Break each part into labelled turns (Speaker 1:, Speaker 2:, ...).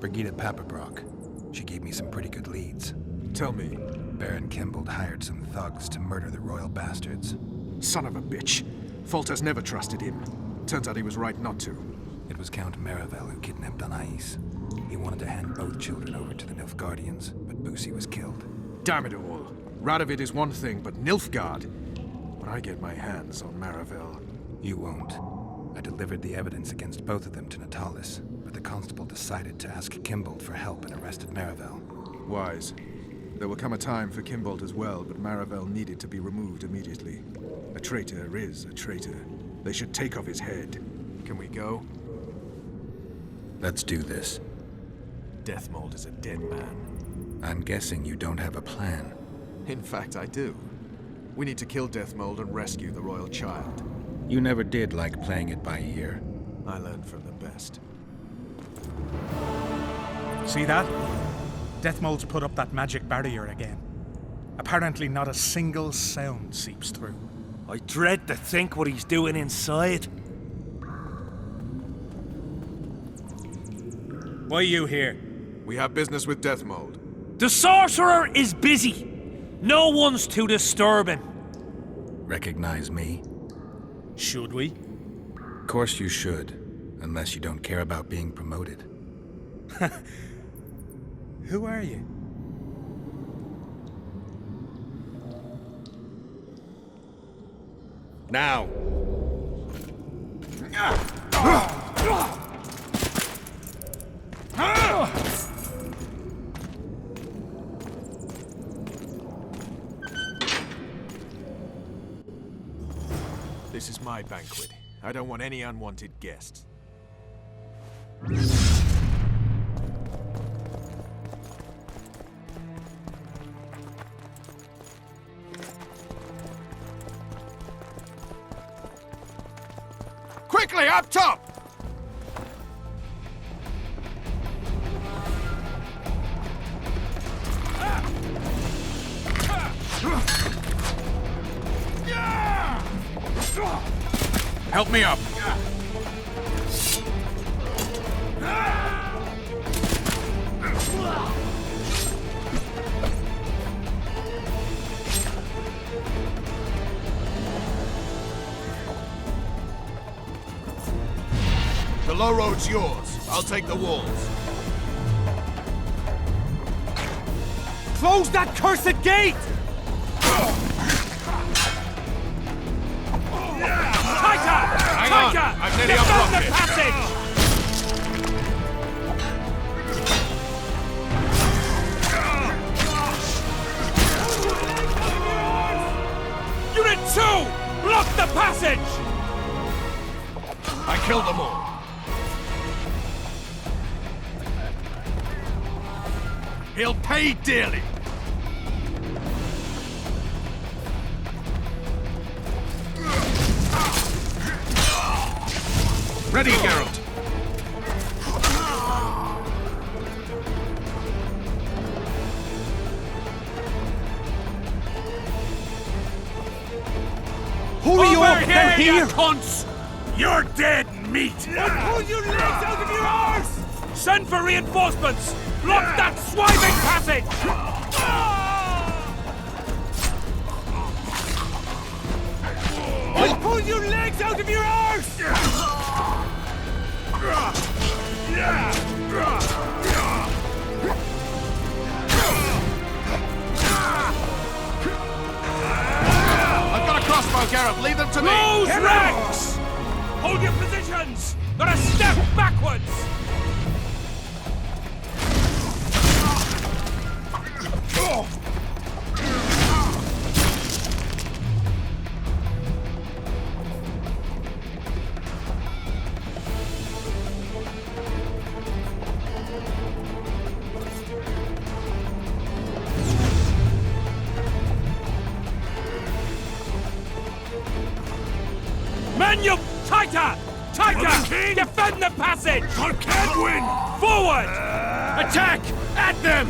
Speaker 1: Brigida Papperbrock. She gave me some pretty good leads.
Speaker 2: Tell me.
Speaker 1: Baron Kimbold hired some thugs to murder the royal bastards.
Speaker 2: Son of a bitch. Foltest never trusted him. Turns out he was right not to.
Speaker 1: It was Count Maravel who kidnapped Anais. He wanted to hand both children over to the Nilfgaardians, but Boosie was killed.
Speaker 2: Damn it all. Radovid is one thing, but Nilfgaard... When I get my hands on Maravel...
Speaker 1: You won't. I delivered the evidence against both of them to Natalis, but the constable decided to ask Kimbold for help and arrested Maravel.
Speaker 2: Wise. There will come a time for Kimbold as well, but Maravel needed to be removed immediately. A traitor is a traitor. They should take off his head. Can we go?
Speaker 1: Let's do this.
Speaker 2: Deathmold is a dead man.
Speaker 1: I'm guessing you don't have a plan.
Speaker 2: In fact, I do. We need to kill Deathmold and rescue the royal child.
Speaker 1: You never did like playing it by ear.
Speaker 2: I learned from the best.
Speaker 3: See that? Deathmold's put up that magic barrier again. Apparently not a single sound seeps through.
Speaker 4: I dread to think what he's doing inside.
Speaker 3: Why are you here?
Speaker 2: We have business with Deathmold.
Speaker 4: The sorcerer is busy. No one's to disturb him.
Speaker 1: Recognize me?
Speaker 3: Should we?
Speaker 1: Of course you should, unless you don't care about being promoted.
Speaker 3: Who are you?
Speaker 1: Now!
Speaker 2: This is my banquet. I don't want any unwanted guests. Quickly, up top! Help me up! The low road's yours. I'll take the walls.
Speaker 4: Close that cursed gate!
Speaker 2: Hang on, I've nearly unblocked
Speaker 4: the
Speaker 2: it.
Speaker 4: passage! Unit 2! Block the passage!
Speaker 2: I killed them all. He'll pay dearly. Ready, Geralt.
Speaker 4: Pull you up
Speaker 2: here,
Speaker 4: here,
Speaker 2: you cunts!
Speaker 4: You're dead meat! Pull your legs out of your arse! Send for reinforcements! Block that swiving passage! I'll pull your legs out of your arse!
Speaker 2: I've got a crossbow, Geralt. Leave them to me.
Speaker 4: Close ranks! Hold your positions! Not a step backwards! Men, you tighter! Tighter! Defend the passage! I can't win! Forward! Attack! At them!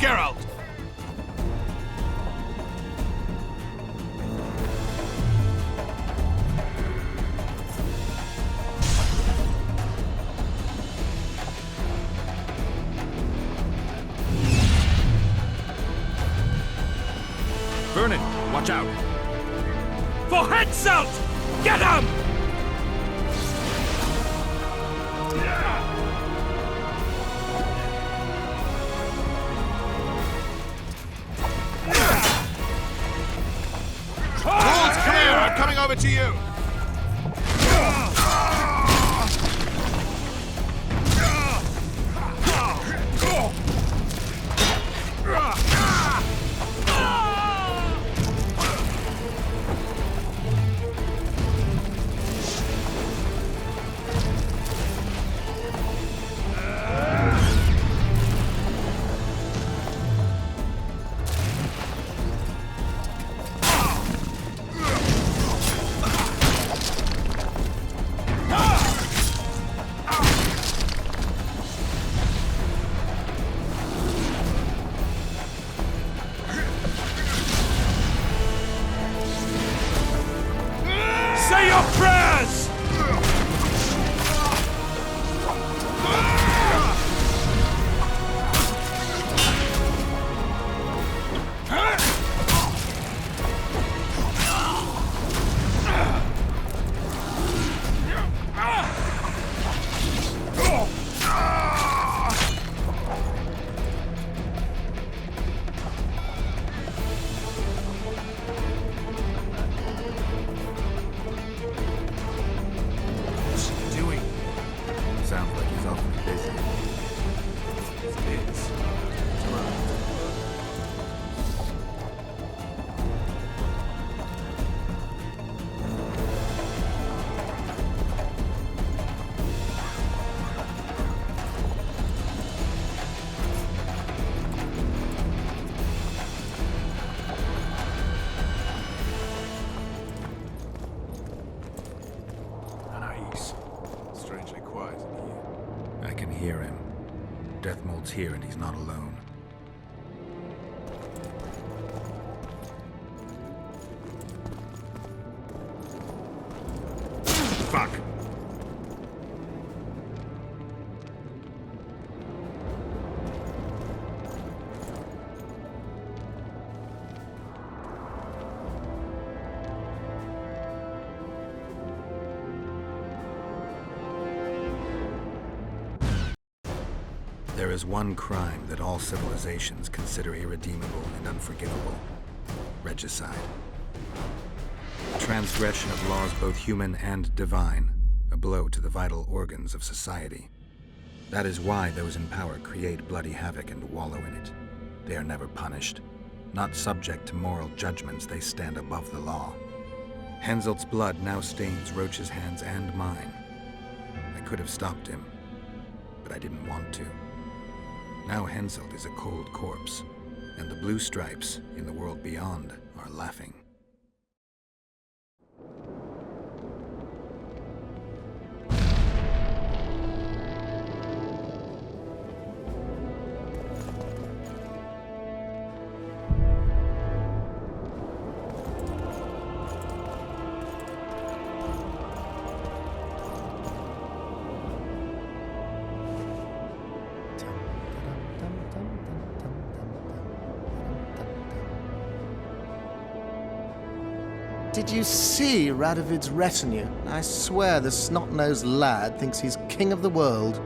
Speaker 2: Geralt!
Speaker 4: Vernon, watch out! For Henselt! Get him!
Speaker 2: All's clear! I'm coming over to you!
Speaker 4: Say your prayers!
Speaker 1: Sounds like he's awfully busy.
Speaker 2: It is. Nice. Strangely quiet in here.
Speaker 1: I can hear him. Deathmold's here and he's not alone.
Speaker 4: Fuck!
Speaker 1: There is one crime that all civilizations consider irredeemable and unforgivable: regicide. Transgression of laws both human and divine, a blow to the vital organs of society. That is why those in power create bloody havoc and wallow in it. They are never punished. Not subject to moral judgments, they stand above the law. Henselt's blood now stains Roche's hands and mine. I could have stopped him, but I didn't want to. Now Henselt is a cold corpse, and the blue stripes in the world beyond are laughing.
Speaker 5: Did you see Radovid's retinue? I swear the snot-nosed lad thinks he's king of the world.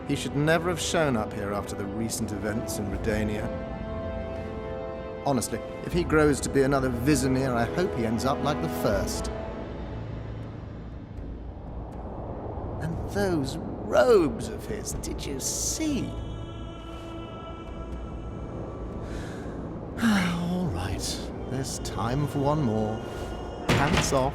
Speaker 5: He should never have shown up here after the recent events in Redania. Honestly, if he grows to be another Vizimir, I hope he ends up like the first. And those robes of his, did you see? All right, there's time for one more. Pants off.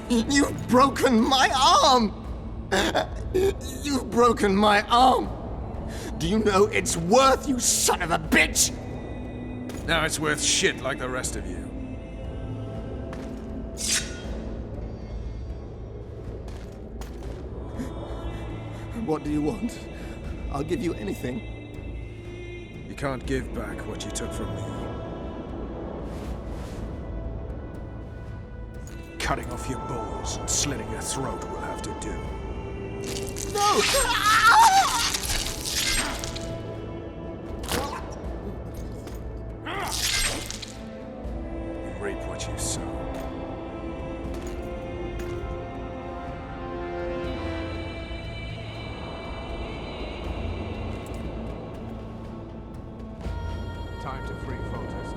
Speaker 5: You've broken my arm! You've broken my arm! Do you know it's worth, you son of a bitch?
Speaker 2: Now it's worth shit like the rest of you.
Speaker 5: What do you want? I'll give you anything.
Speaker 2: You can't give back what you took from me. Cutting off your balls and slitting your throat will have to do.
Speaker 5: No!
Speaker 2: You reap what you sow. Time to free Foltest.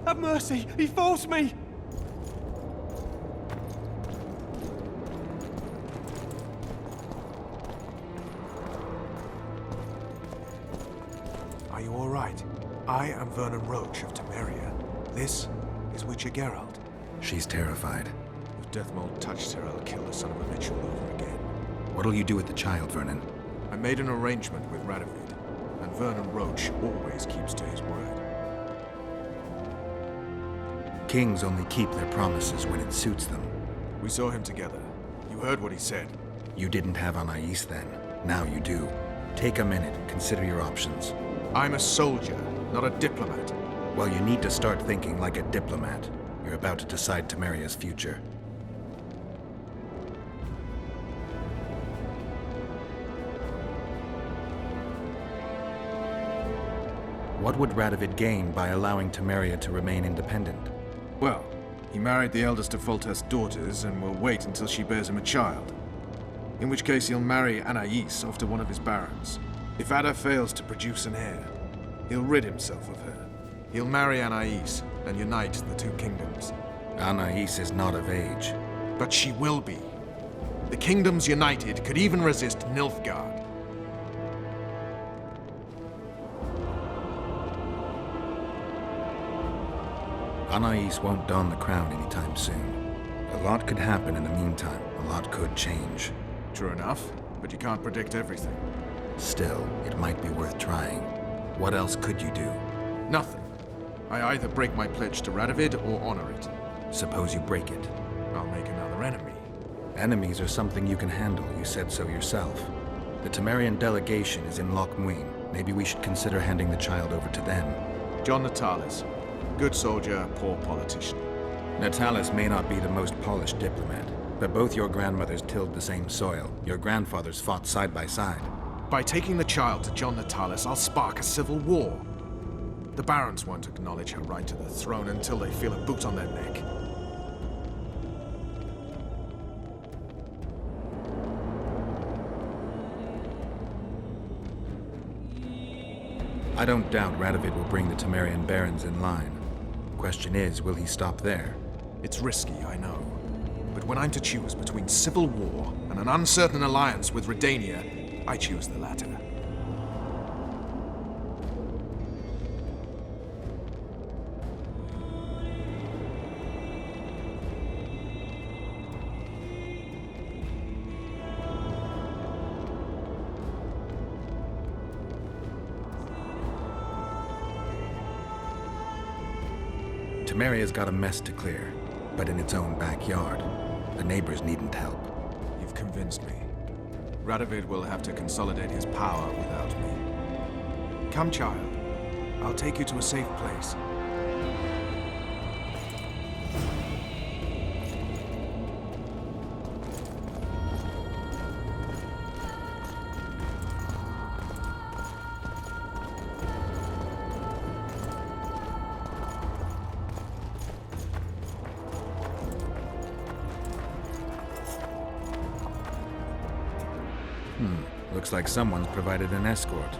Speaker 4: Have mercy! He forced me!
Speaker 2: Are you all right? I am Vernon Roche of Temeria. This is Witcher Geralt.
Speaker 1: She's terrified.
Speaker 2: If Deathmold touched her, I'll kill the son of a bitch all over again.
Speaker 1: What'll you do with the child, Vernon?
Speaker 2: I made an arrangement with Radovid, and Vernon Roche always keeps to his word.
Speaker 1: Kings only keep their promises when it suits them.
Speaker 2: We saw him together. You heard what he said.
Speaker 1: You didn't have Anais then. Now you do. Take a minute, consider your options.
Speaker 2: I'm a soldier, not a diplomat.
Speaker 1: Well, you need to start thinking like a diplomat. You're about to decide Temeria's future. What would Radovid gain by allowing Temeria to remain independent?
Speaker 2: Well, he married the eldest of Foltest's daughters and will wait until she bears him a child. In which case he'll marry Anais off to one of his barons. If Ada fails to produce an heir, he'll rid himself of her. He'll marry Anais and unite the two kingdoms.
Speaker 1: Anais is not of age.
Speaker 2: But she will be. The kingdoms united could even resist Nilfgaard.
Speaker 1: Anais won't don the crown anytime soon. A lot could happen in the meantime. A lot could change.
Speaker 2: True enough, but you can't predict everything.
Speaker 1: Still, it might be worth trying. What else could you do?
Speaker 2: Nothing. I either break my pledge to Radovid or honor it.
Speaker 1: Suppose you break it.
Speaker 2: I'll make another enemy.
Speaker 1: Enemies are something you can handle, you said so yourself. The Temerian delegation is in Loch Muin. Maybe we should consider handing the child over to them.
Speaker 2: John Natalis. Good soldier, poor politician.
Speaker 1: Natalis may not be the most polished diplomat, but both your grandmothers tilled the same soil. Your grandfathers fought side by side.
Speaker 2: By taking the child to John Natalis, I'll spark a civil war. The barons won't acknowledge her right to the throne until they feel a boot on their neck.
Speaker 1: I don't doubt Radovid will bring the Temerian barons in line. Question is, will he stop there?
Speaker 2: It's risky, I know. But when I'm to choose between civil war and an uncertain alliance with Redania, I choose the latter.
Speaker 1: Temeria's got a mess to clear, but in its own backyard. The neighbors needn't help.
Speaker 2: You've convinced me. Radovid will have to consolidate his power without me. Come, child. I'll take you to a safe place.
Speaker 1: Looks like someone's provided an escort.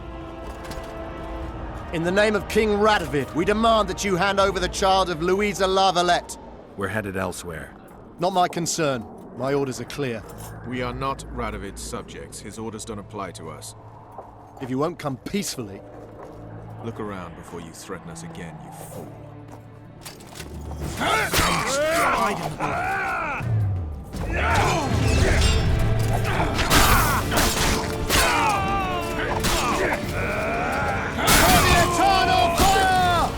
Speaker 5: In the name of King Radovid, we demand that you hand over the child of Louisa Lavalette.
Speaker 1: We're headed elsewhere.
Speaker 5: Not my concern. My orders are clear.
Speaker 2: We are not Radovid's subjects. His orders don't apply to us.
Speaker 5: If you won't come peacefully,
Speaker 2: Look around before you threaten us again, you fool.
Speaker 5: eternal fire!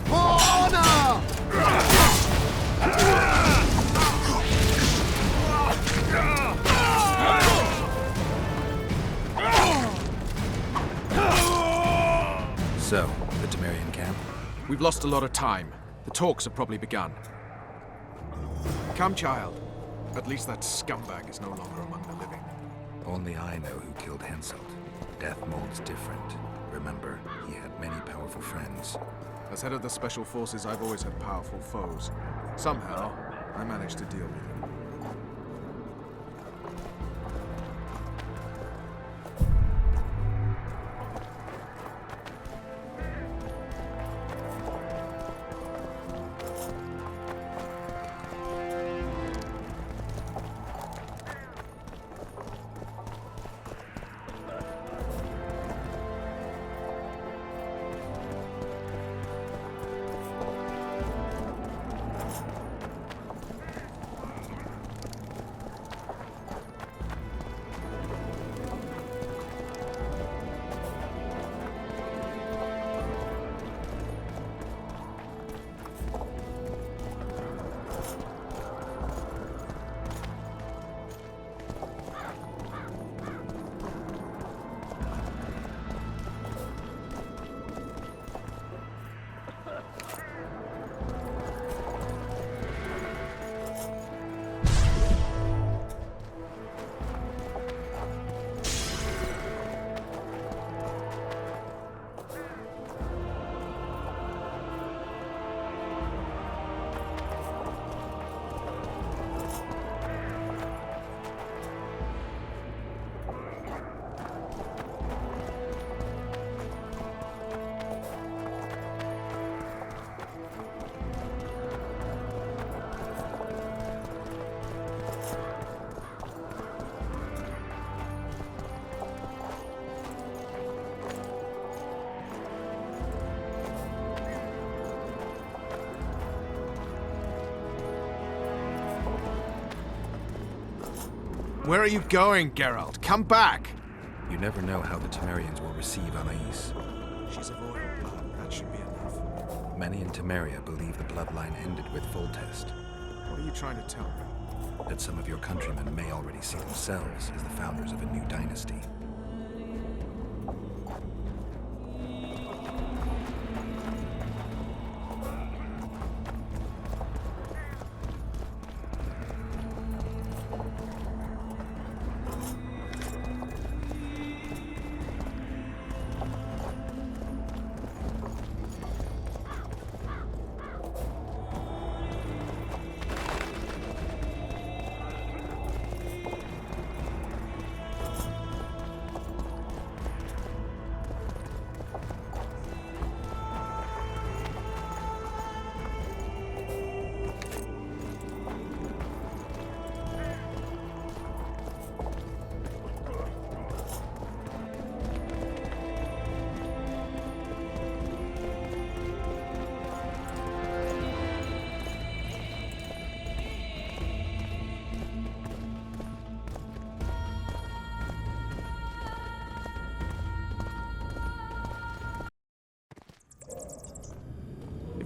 Speaker 5: For honor!
Speaker 1: So, the Temerian camp?
Speaker 2: We've lost a lot of time. The talks have probably begun. Come, child. At least that scumbag is no longer among the living.
Speaker 1: Only I know who killed Henselt. Death Mold's different. Remember, he had many powerful friends.
Speaker 2: As head of the Special Forces, I've always had powerful foes. Somehow, I managed to deal with them. Where are you going, Geralt? Come back!
Speaker 1: You never know how the Temerians will receive Anais.
Speaker 2: She's of royal blood. That should be enough.
Speaker 1: Many in Temeria believe the bloodline ended with Foltest.
Speaker 2: What are you trying to tell me?
Speaker 1: That some of your countrymen may already see themselves as the founders of a new dynasty.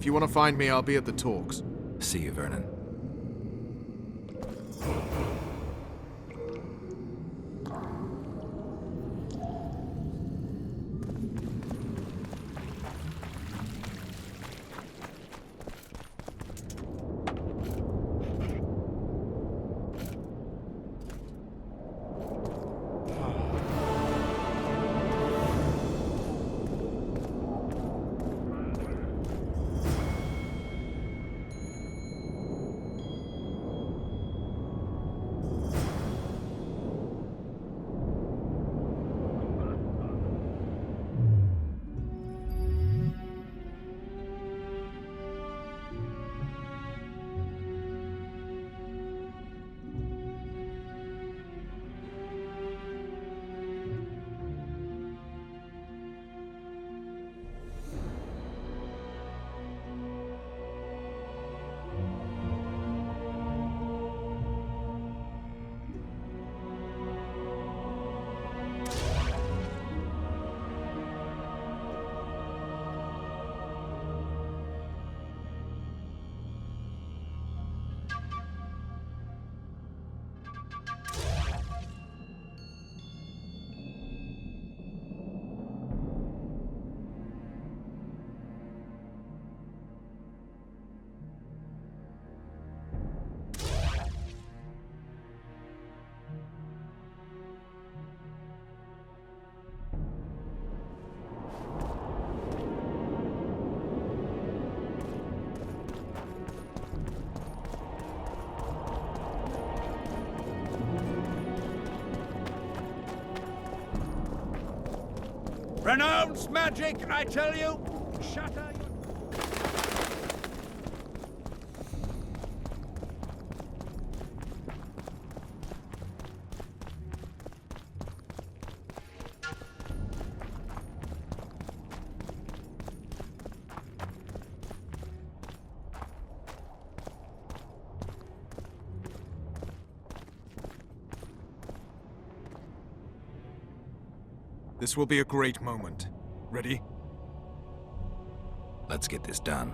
Speaker 2: If you want to find me, I'll be at the talks.
Speaker 1: See you, Vernon.
Speaker 4: Pronounce magic, I tell you! Shatter your...
Speaker 2: This will be a great moment. Ready?
Speaker 1: Let's get this done.